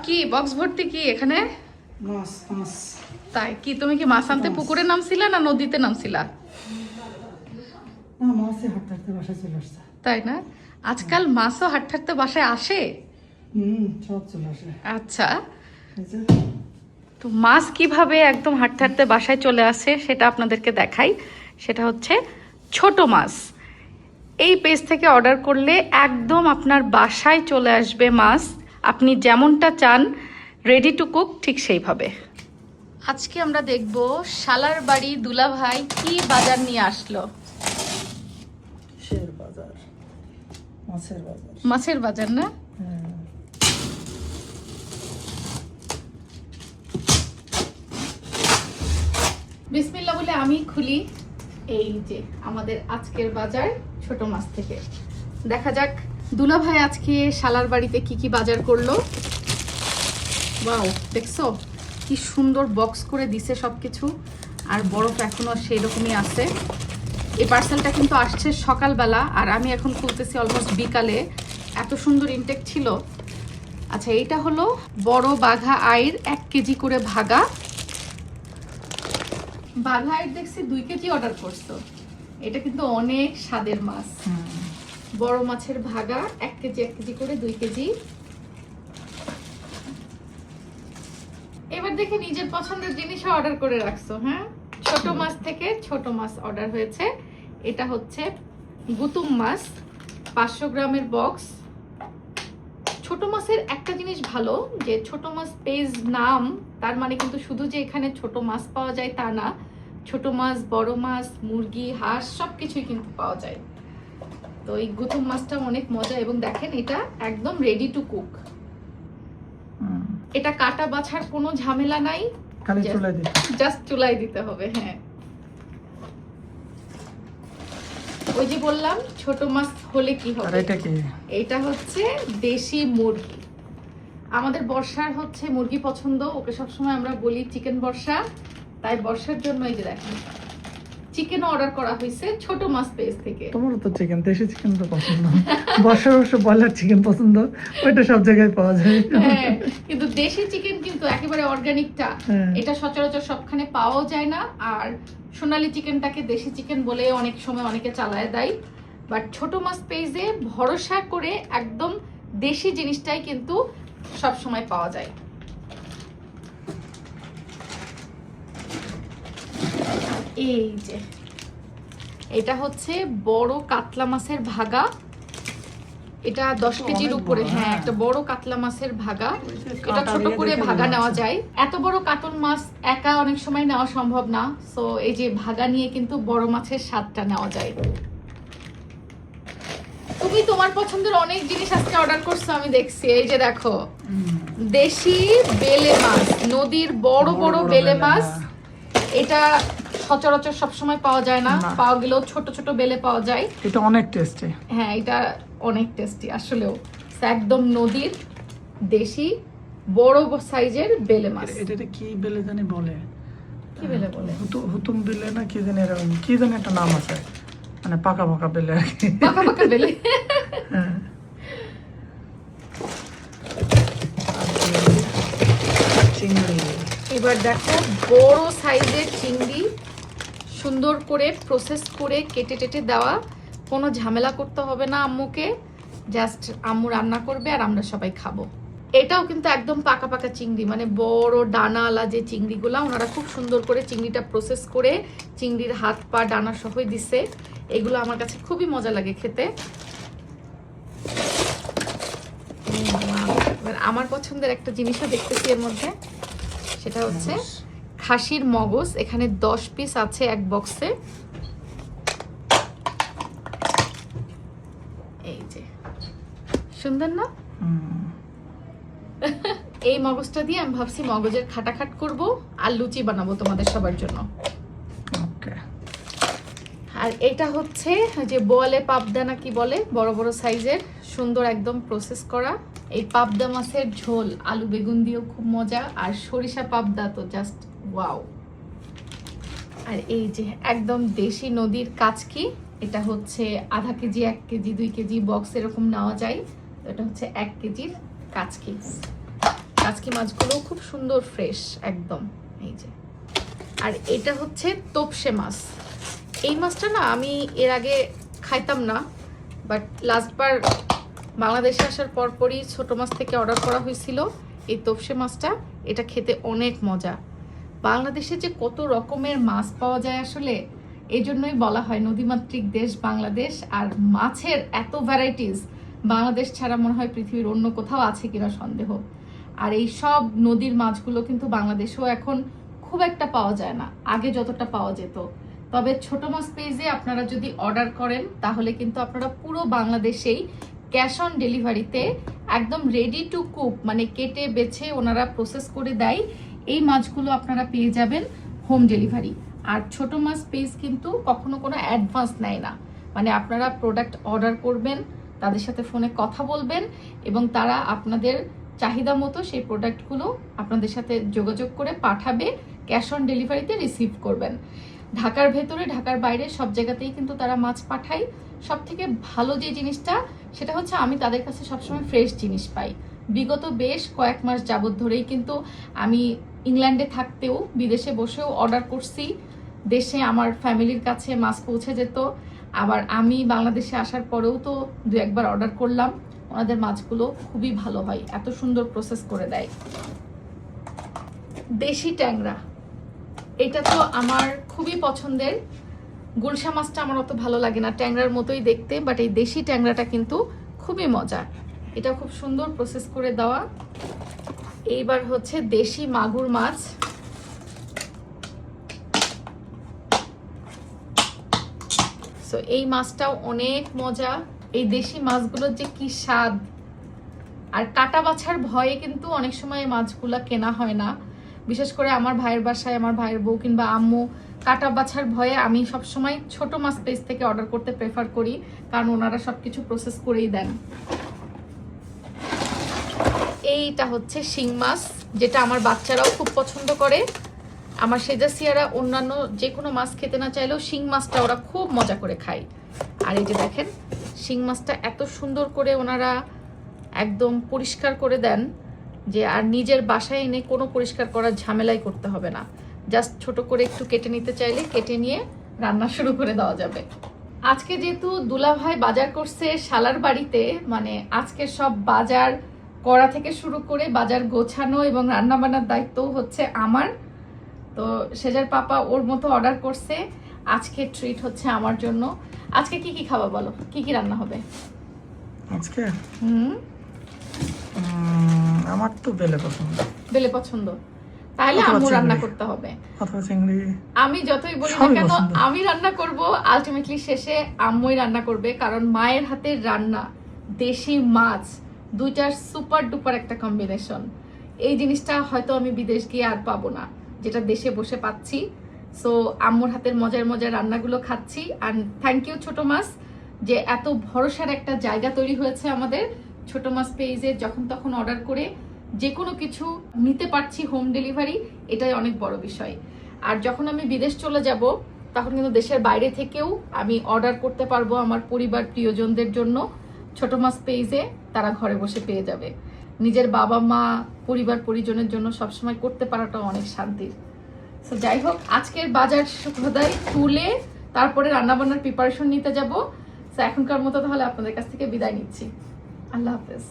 কি বক্স ভর্তি কি এখানে মাছ মাছ তাই কি তুমি কি মাছ আনতে পুকুরে নামছিলা না নদীতে নামছিলা না মাছে হাঁটতে হাঁটতে বাসায় চলে আসছে তাই না আজকাল মাছও হাঁটতে হাঁটতে বাসায় আসে সব চলে আসে আচ্ছা এই যে তো মাছ কিভাবে একদম হাঁটতে হাঁটতে বাসায় চলে আসে সেটা আপনাদেরকে দেখাই সেটা হচ্ছে ছোট মাছ এই পেজ থেকে অর্ডার করলে একদম আপনার বাসায় চলে আসবে মাছ আপনি যেমনটা চান রেডি টু কুক ঠিক সেইভাবে আজকে আমরা দেখব শালার বাড়ি দুলাভাই কি বাজার নিয়ে আসলো কিসের বাজার মাছের বাজার মাছের বাজার না হ্যাঁ বিসমিল্লাহ বলে আমি খুলি এই যে আমাদের আজকের বাজার ছোট মাছ থেকে দেখা যাক দুলাভাই আজকে শালার বাড়িতে কি কি বাজার করলো ওয়াও দেখছো কি সুন্দর বক্স করে দিছে সবকিছু আর বরফ এখনো সেই রকমই আছে এই পার্সেলটা কিন্তু আসছে সকালবেলা আর আমি এখন খুলতেছি অলমোস্ট বিকালে এত সুন্দর ইনটেক ছিল আচ্ছা এইটা হলো বড় বাঘা আইর 1 কেজি করে ভাগা বাঘা আইর দেখছি 2 কেজি অর্ডার করছো এটা কিন্তু অনেক স্বাদের মাছ বড় মাছের ভাগা 1 কেজি করে 2 কেজি এবার দেখে নিজের পছন্দের জিনিস অর্ডার করে রাখছো হ্যাঁ ছোট মাছ থেকে ছোট মাছ অর্ডার হয়েছে এটা হচ্ছে গুতুম মাছ 500 গ্রামের বক্স ছোট মাছের একটা জিনিস ভালো যে ছোট মাছ পেজ নাম তার মানে কিন্তু শুধু যে এখানে ছোট মাছ পাওয়া যায় তা না ছোট মাছ বড় মাছ মুরগি হাঁস সবকিছুই কিন্তু পাওয়া যায় তো এই গুতুম মাছটা অনেক মজা এবং দেখেন এটা একদম রেডি টু কুক এটা কাটা বাছার কোনো ঝামেলা নাই খালি চুলায় দিতে জাস্ট চুলায় দিতে হবে হ্যাঁ ওই যে বললাম ছোট মাছ হলে কি হবে আর এটা কি এটা হচ্ছে দেশি মুরগি আমাদের বর্ষার হচ্ছে মুরগি পছন্দ ওকে সবসময় আমরা বলি চিকেন বর্ষা তাই বর্ষার জন্য এই যে দেখেন চিকেন অর্ডার করা হয়েছে ছোট মাছ পেজ থেকে তোমার তো চিকেন দেশি চিকেন তো পছন্দ বর্ষার অবশ্য ব্রয়লার চিকেন পছন্দ ওইটা সব জায়গায় পাওয়া যায় হ্যাঁ কিন্তু দেশি চিকেন কিন্তু একেবারে অর্গানিকটা এটা সচরাচর সবখানে পাওয়া যায় না আর সোনালী চিকেনটাকে দেশি চিকেন বলে অনেক সময় অনেকে চালায় দেয় বাট ছোট মাছ পেজে ভরসা করে একদম দেশি জিনিসটাই কিন্তু সব সময় পাওয়া যায় এই যে এটা হচ্ছে বড় কাতলা মাছের ভাগা এটা 10 কেজির উপরে হ্যাঁ একটা বড় কাতলা মাছের ভাগা এটা ছোট করে ভাগা নেওয়া যায় এত বড় কাতল মাছ একা অনেক সময় নেওয়া সম্ভব না সো এই যে ভাগা নিয়ে কিন্তু বড় মাছের স্বাদটা নেওয়া যায় তুমি তোমার পছন্দের অনেক জিনিস আজকে অর্ডার করছো আমি দেখছি এই যে দেখো দেশি বেলে মাছ নদীর বড় বড় বেলে মাছ এটা সচরাচর সবসময় পাওয়া যায় না পাওয়া গেলেও ছোট ছোট বেলে পাওয়া যায় এটা অনেক টেস্টি হ্যাঁ এটা অনেক টেস্টি আসলেও একদম নদীর দেশি বড় সাইজের বেলে মাছ এটা কি বেলে জানি বলে কি বেলে বলে হুতুম বেলে না কি জানি এরকম কি জানি একটা নাম আছে মানে পাকা পাকা বেলে আর কি পাকা পাকা বেলে হ্যাঁ চিংড়ি এবার দেখো বড় সাইজের চিংড়ি সুন্দর করে প্রসেস করে কেটে টেটে দেওয়া কোনো ঝামেলা করতে হবে না আম্মুকে জাস্ট আম্মু রান্না করবে আর আমরা সবাই খাবো এটাও কিন্তু একদম পাকা পাকা চিংড়ি মানে বড় ডানাওয়ালা যে চিংড়িগুলা ওনারা খুব সুন্দর করে চিংড়িটা প্রসেস করে চিংড়ির হাত পা ডানা সহই দিছে এগুলো আমার কাছে খুবই মজা লাগে খেতে এবার আমার পছন্দের একটা জিনিসও দেখতেছি এর মধ্যে সেটা হচ্ছে খাসির মগজ এখানে 10 পিস আছে এক বক্সে এই যে সুন্দর না এই মগজটা দিয়ে আমি ভাবছি মগজের খাটাখাট করব আর লুচি বানাবো তোমাদের সবার জন্য ওকে আর এটা হচ্ছে যে বলে পাবদা না কি বলে বড় বড় সাইজের সুন্দর একদম প্রসেস করা এই পাবদা মাছের ঝোল আলু বেগুন দিয়েও খুব মজা আর সরিষা পাবদা তো জাস্ট ওয়াও আর এই যে একদম দেশি নদীর কাচকি এটা হচ্ছে আধা কেজি 1 কেজি 2 কেজি বক্স এরকম নেওয়া যায় এটা হচ্ছে 1 কেজির কাচকি কাচকি মাছগুলো খুব সুন্দর ফ্রেশ একদম। এই যে, আর এটা হচ্ছে তোপসে মাছ। এই মাছটা না আমি এর আগে খাইতাম না, বাট লাস্টবার বাংলাদেশে আসার পরপরই ছোট মাছ থেকে অর্ডার করা হয়েছিল এই তোপসে মাছটা। এটা খেতে অনেক মজা। বাংলাদেশে যে কত রকমের মাছ পাওয়া যায় আসলে, এই জন্যই বলা হয় নদীমাতৃক দেশ বাংলাদেশ। আর মাছের এত ভ্যারাইটিস বাংলাদেশ ছাড়া মনে হয় পৃথিবীর অন্য কোথাও আছে কিনা সন্দেহ। আর এই সব নদীর মাছগুলো কিন্তু বাংলাদেশেও এখন খুব একটা পাওয়া যায় না, আগে যতটা পাওয়া যেত। তবে ছোট মাছ পেজে আপনারা যদি অর্ডার করেন তাহলে কিন্তু আপনারা পুরো বাংলাদেশেই ক্যাশ অন ডেলিভারিতে একদম রেডি টু কুক, মানে কেটে বেছে ওনারা প্রসেস করে দেয়, এই মাছগুলো আপনারা পেয়ে যাবেন হোম ডেলিভারি। আর ছোট মাছ পেজ কিন্তু কখনো কোনো অ্যাডভান্স নেয় না, মানে আপনারা প্রোডাক্ট অর্ডার করবেন, তাদের সাথে ফোনে কথা বলবেন এবং তারা আপনাদের চাহিদা মতো সেই প্রোডাক্টগুলো আপনাদের সাথে যোগাযোগ করে পাঠাবে, ক্যাশ অন ডেলিভারিতে রিসিভ করবেন। ঢাকার ভেতরে ঢাকার বাইরে সব জায়গাতেই কিন্তু তারা মাছ পাঠায়। সব থেকে ভালো যে জিনিসটা সেটা হচ্ছে আমি তাদের কাছে সবসময় ফ্রেশ জিনিস পাই। বিগত বেশ কয়েক মাস যাবত ধরেই কিন্তু আমি ইংল্যান্ডে থাকতেও বিদেশে বসেও অর্ডার করছি, দেশে আমার ফ্যামিলির কাছে মাছ পৌঁছে যেত। আবার আমি বাংলাদেশে আসার পরেও তো দু একবার অর্ডার করলাম। ওনাদের মাছগুলো খুবই ভালো হয়, এত সুন্দর প্রসেস করে দেয়। দেশি ট্যাংরা, এটা তো আমার খুবই পছন্দের। গুলশা মাছটা আমার অত ভালো লাগে না, ট্যাংরার মতোই দেখতে, বাট এই দেশি ট্যাংরাটা কিন্তু খুবই মজা। এটা খুব সুন্দর প্রসেস করে দেওয়া। এইবার হচ্ছে দেশি মাগুর মাছ। সো এই মাছটাও অনেক মজা। এই দেশি মাছগুলোর যে কি স্বাদ, আর কাটা বাছার ভয়ে কিন্তু অনেক সময় মাছগুলা কেনা হয় না। বিশেষ করে আমার ভাইয়ের বাসায় আমার ভাইয়ের বউ কিংবা আম্মু কাটা বাছার ভয়ে আমি সবসময় ছোট মাছ পেজ থেকে অর্ডার করতে প্রেফার করি, কারণ ওনারা সবকিছু প্রসেস করেই দেন। এইটা হচ্ছে শিং মাছ, যেটা আমার বাচ্চারাও খুব পছন্দ করে। আমার সেজাসিয়ারা অন্যান্য যে কোনো মাছ খেতে না চাইলেও শিং মাছটা ওরা খুব মজা করে খায়। আর এই যে দেখেন, শিং মাছটা এত সুন্দর করে ওনারা একদম পরিষ্কার করে দেন যে আর নিজের বাসায় এনে কোনো পরিষ্কার করার ঝামেলাই করতে হবে না। জাস্ট ছোট করে একটু কেটে নিতে চাইলে কেটে নিয়ে রান্না শুরু করে দেওয়া যাবে। আজকে যেহেতু দুলাভাই বাজার করছে শালার বাড়িতে, মানে আজকে সব বাজার করা থেকে শুরু করে বাজার গোছানো এবং রান্না বান্নার দায়িত্ব হচ্ছে আমার। তো সেজার পাপা ওর মতো অর্ডার করছে, আজকে ট্রিট হচ্ছে আমার জন্য। আজকে কি কি খাওয়া বলো, কি কি রান্না হবে আজকে? আমার তো বেলে পছন্দ। বেলে পছন্দ, তাহলে আম্মু রান্না করতে হবে। অথবা চিংড়ি। আমি যতই বলি না কেন আমি রান্না করব, আলটিমেটলি শেষে আম্মুই রান্না করবে, কারণ মায়ের হাতের রান্না, দেশি মাছ, দুইটার সুপার ডুপার একটা কম্বিনেশন। এই জিনিসটা হয়তো আমি বিদেশ গিয়ে আর পাবো না, যেটা দেশে বসে পাচ্ছি। সো আম্মুর হাতের মজার মজার রান্নাগুলো খাচ্ছি। আর থ্যাংক ইউ ছোট মাছ, যে এত ভরসার একটা জায়গা তৈরি হয়েছে আমাদের ছোট মাছ পেজে। যখন তখন অর্ডার করে যে কোনো কিছু নিতে পারছি হোম ডেলিভারি, এটাই অনেক বড় বিষয়। আর যখন আমি বিদেশ চলে যাব তখন কিন্তু দেশের বাইরে থেকেও আমি অর্ডার করতে পারবো আমার পরিবার প্রিয়জনদের জন্য। ছোট মাছ পেজে তারা ঘরে বসে পেয়ে যাবে। নিজের বাবা মা পরিবার পরিজনের জন্য সবসময় করতে পারাটা অনেক শান্তির। সো যাই হোক, আজকের বাজার সদাই তুলে তারপরে রান্নাবান্নার প্রিপারেশন নিতে যাব। সো এখনকার মতো তাহলে আপনাদের কাছ থেকে বিদায় নিচ্ছি। আল্লাহ হাফেজ।